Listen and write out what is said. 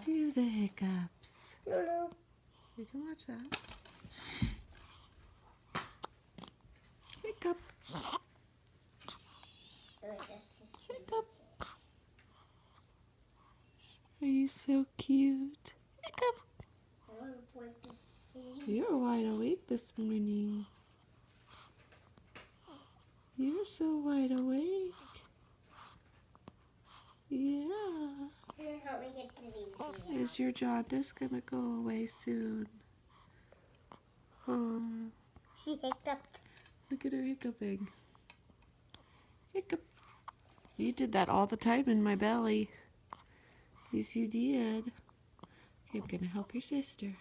Do the hiccups. No. You can watch that. Hiccup. Hiccup. Are you so cute? Hiccup. You're wide awake this morning. You're so wide awake. Yeah. Help me get to the Is your jaundice gonna go away soon? She hiccup. Look at her hiccuping. Hiccup. You did that all the time in my belly. Yes, you did. Okay, I'm gonna help your sister.